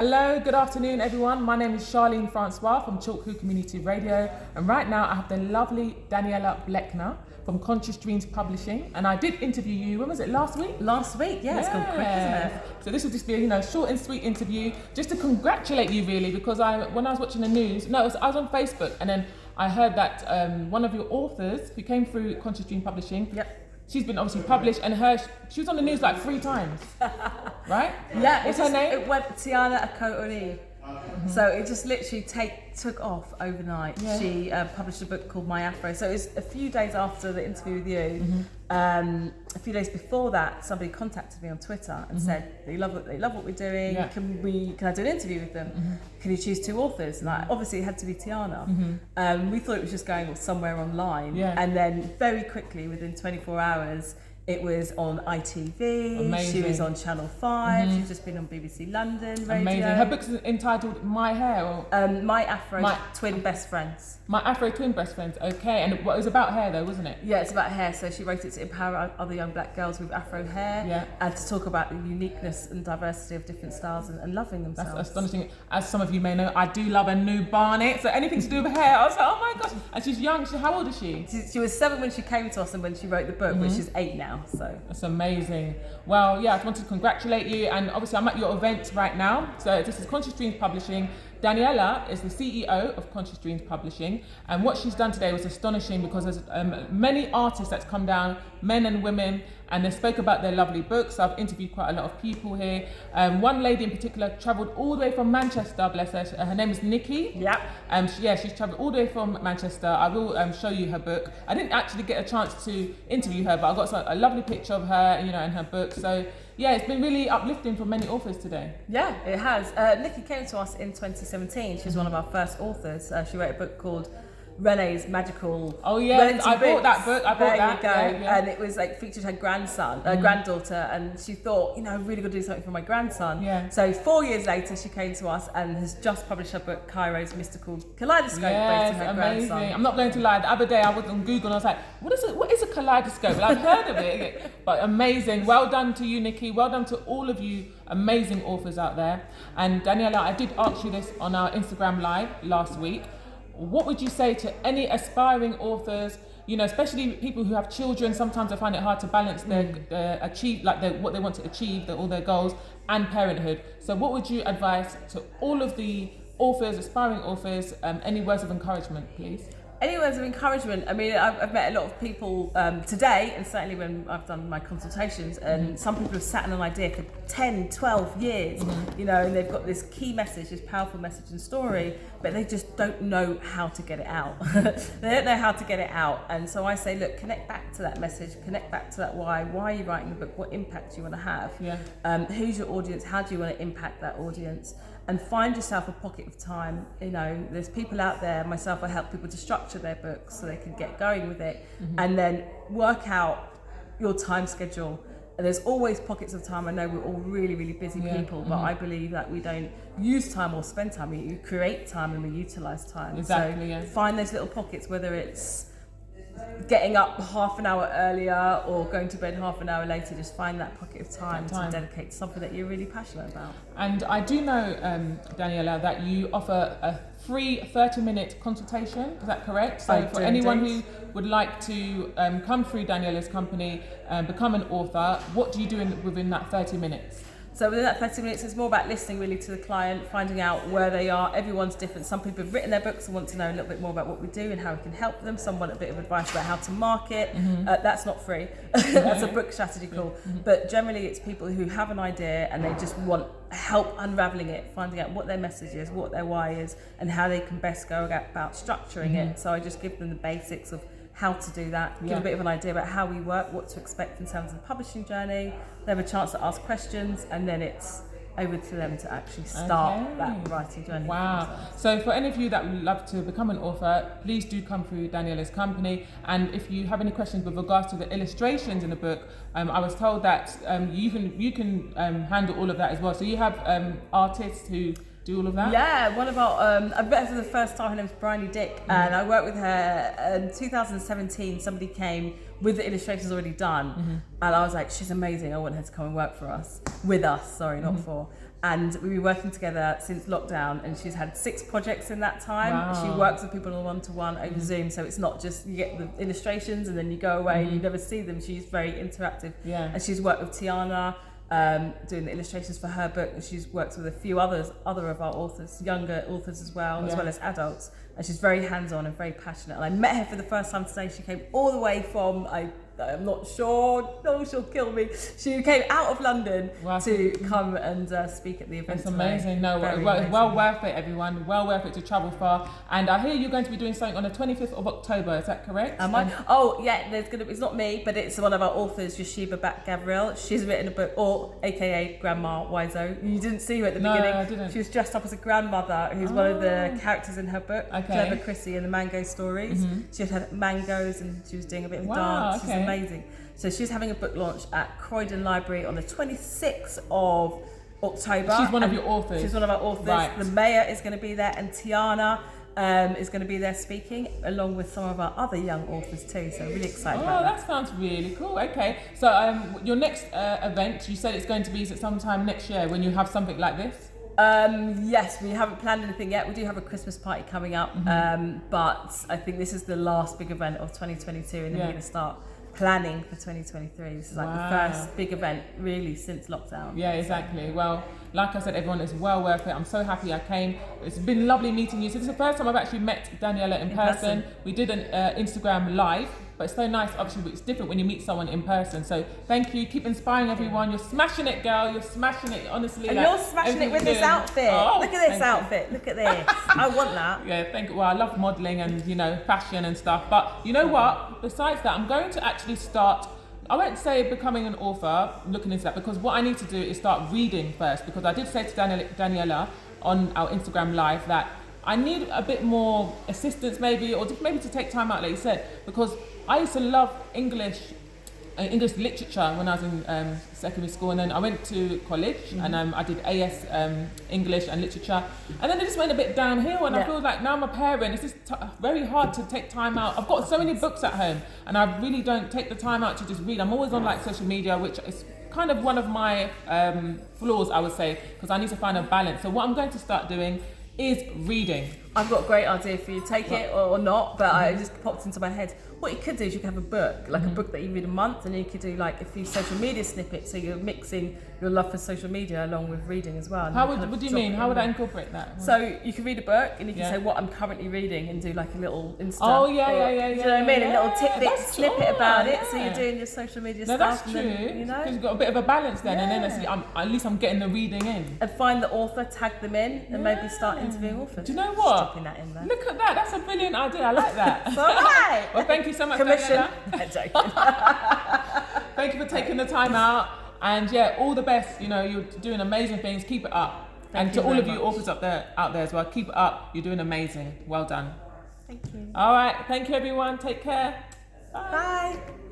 Hello, good afternoon everyone. My name is Charlene Francois from Chalk Community Radio, and right now I have the lovely Daniella Blechner from Conscious Dreams Publishing, and I did interview you, when was it, last week? Last week, yeah. It's gone quick, isn't it? So this will just be a short and sweet interview, just to congratulate you really, because when I was watching the news, I was on Facebook, and then I heard that one of your authors who came through Conscious Dreams Publishing, she's been obviously published, and she was on the news like 3 times, right? Yeah. What's her name? It went Tiana-Akoh-Arrey. Mm-hmm. So it just literally took off overnight. Yeah. She published a book called My Afro. So it was a few days after the interview with you. Mm-hmm. A few days before that, somebody contacted me on Twitter and said they love what we're doing. Yeah. Can I do an interview with them? Mm-hmm. Can you choose 2 authors? And obviously it had to be Tiana. Mm-hmm. We thought it was just going somewhere online, and then very quickly, within 24 hours. It was on ITV. Amazing. She was on Channel 5. She's just been on BBC London radio. Amazing. Her book's entitled My Hair. Or My Afro Twin Bestfriends. My Afro Twin Bestfriends. Okay, and it was about hair though, wasn't it? Yeah, it's about hair. So she wrote it to empower other young black girls with Afro hair, and to talk about the uniqueness and diversity of different styles and loving themselves. That's astonishing. As some of you may know, I do love a new Barney. So anything to do with hair, I was like, oh my gosh. And she's young. How old is she? She was 7 when she came to us, and when she wrote the book, but she's 8 now. So that's amazing. Well, I just wanted to congratulate you, and obviously I'm at your event right now. So this is Conscious Dreams Publishing. Daniella is the CEO of Conscious Dreams Publishing, and what she's done today was astonishing, because there's many artists that's come down, men and women, and they spoke about their lovely books. I've interviewed quite a lot of people here. One lady in particular travelled all the way from Manchester, bless her. Her name is Nikki. She's travelled all the way from Manchester. I will show you her book. I didn't actually get a chance to interview her, but I got a lovely picture of her, and her book. So it's been really uplifting for many authors today. Yeah, it has. Nikki came to us in 2017. She was one of our first authors. She wrote a book called Renee's Magical. Oh yeah, I bought that book. There you go. And it was featured her granddaughter, and she thought, I really got to do something for my grandson. Yeah. So 4 years later, she came to us and has just published her book, Kairo's Mystical Kaleidoscope, based on her amazing. grandson. I'm not going to lie. The other day I was on Google and I was like, what is a kaleidoscope? Well, I've heard of it, but amazing. Well done to you, Nikki. Well done to all of you amazing authors out there. And Daniella, I did ask you this on our Instagram live last week. What would you say to any aspiring authors, especially people who have children? Sometimes I find it hard to balance what they want to achieve, all their goals, and parenthood. So what would you advise to all of the authors, aspiring authors? Any words of encouragement, please? Any words of encouragement? I mean, I've met a lot of people today, and certainly when I've done my consultations, and some people have sat on an idea for 10, 12 years, and they've got this key message, this powerful message and story, but they just don't know how to get it out. They don't know how to get it out. And so I say, look, connect back to that message, connect back to that why. Why are you writing the book? What impact do you want to have? Who's your audience? How do you want to impact that audience? And find yourself a pocket of time. There's people out there, myself, I help people to structure their books so they can get going with it, and then work out your time schedule. And there's always pockets of time. I know we're all really, really busy people, but I believe that we don't use time or spend time. We create time and we utilize time. Exactly, so find those little pockets, whether it's getting up half an hour earlier or going to bed half an hour later. Just find that pocket of time to dedicate to something that you're really passionate about. And I do know, Daniella, that you offer a free 30-minute consultation. Is that correct? So for anyone who would like to come through Daniella's company and become an author, what do you do within that 30 minutes? So within that 30 minutes, it's more about listening really to the client, finding out where they are. Everyone's different. Some people have written their books and want to know a little bit more about what we do and how we can help them. Some want a bit of advice about how to market. That's not free. That's a book strategy call. But generally, it's people who have an idea and they just want help unraveling it, finding out what their message is, what their why is, and how they can best go about structuring it. So I just give them the basics of how to do that, give a bit of an idea about how we work, what to expect in terms of the publishing journey. They have a chance to ask questions, and then it's over to them to actually start that writing journey. Wow. So for any of you that would love to become an author, please do come through Daniella's company. And if you have any questions with regards to the illustrations in the book, I was told that you can handle all of that as well. So you have artists who do all of that? Yeah, one of our, I met her for the first time. Her name's Barney, and I worked with her in 2017. Somebody came with the illustrations already done, and I was like, she's amazing. I want her to come and work with us. Sorry, not for. And we've been working together since lockdown, and she's had 6 projects in that time. Wow. She works with people on a one-to-one over Zoom, so it's not just you get the illustrations and then you go away and you never see them. She's very interactive. Yeah. And she's worked with Tiana, doing the illustrations for her book, and she's worked with a few other of our authors, younger authors as well as adults. And she's very hands-on and very passionate. And I met her for the first time today. She came all the way from, I'm not sure, no, she'll kill me. She came out of London to come and speak at the event. It's amazing. No, Very it's amazing. well worth it, everyone. Well worth it to travel far. And I hear you're going to be doing something on the 25th of October. Is that correct? Am I? Oh, yeah. It's not me, but it's one of our authors, Yoshiba Gabrielle. She's written a book, or AKA Grandma Wiseau. You didn't see her at the beginning. No, I didn't. She was dressed up as a grandmother, who's one of the characters in her book, Okay. Clever Chrissy and the Mango Stories. She had mangoes and she was doing a bit of a dance. Okay. She's amazing. So she's having a book launch at Croydon Library on the 26th of October. She's one of your authors. She's one of our authors. Right. The mayor is going to be there, and Tiana is going to be there speaking, along with some of our other young authors too. So really excited about that. That sounds really cool. Okay, so your next event, you said it's going to be sometime next year when you have something like this? Yes, we haven't planned anything yet. We do have a Christmas party coming up, but I think this is the last big event of 2022, and then we're going to start planning for 2023. This is like the first big event really since lockdown. Yeah, exactly. Well, like I said, everyone, it's well worth it. I'm so happy I came. It's been lovely meeting you. So this is the first time I've actually met Daniella in person. We did an Instagram live, but it's so nice. Obviously, it's different when you meet someone in person. So thank you. Keep inspiring everyone. You're smashing it, girl. You're smashing it, honestly. And like, you're smashing it with this outfit. Oh, look at this outfit. Look at this. I want that. Yeah, thank you. Well, I love modelling and, fashion and stuff. But you know what? Besides that, I'm going to actually start, I won't say becoming an author, looking into that, because what I need to do is start reading first. Because I did say to Daniella on our Instagram live that I need a bit more assistance maybe, or just maybe to take time out, like you said, because I used to love English literature when I was in secondary school, and then I went to college and I did AS English and literature, and then it just went a bit downhill, and I feel like now I'm a parent, it's just very hard to take time out. I've got so many books at home and I really don't take the time out to just read. I'm always on like social media, which is kind of one of my flaws, I would say, because I need to find a balance. So what I'm going to start doing is reading. I've got a great idea for you. Take it or not, but it just popped into my head. What you could do is you could have a book, like a book that you read a month, and you could do like a few social media snippets, so you're mixing your love for social media along with reading as well. What do you mean? How would I incorporate that? So you can read a book and you can say what I'm currently reading and do like a little Insta. Oh yeah. Do you know what I mean? A little tidbit, snippet about it. Yeah. So you're doing your social media No, stuff. that's true. Then, Because you've got a bit of a balance then, and then at least I'm getting the reading in. And find the author, tag them in, and maybe start interviewing authors. Do you know what? Sticking that in there. Look at that. That's a brilliant idea. I like that. So right. Well, thank you so much, Commission. Daniella. Joking. Thank you for taking the time out. And yeah, all the best. You're doing amazing things. Keep it up. Thank and you to all very of you much. authors out there as well, keep it up. You're doing amazing. Well done. Thank you. All right. Thank you, everyone. Take care. Bye. Bye.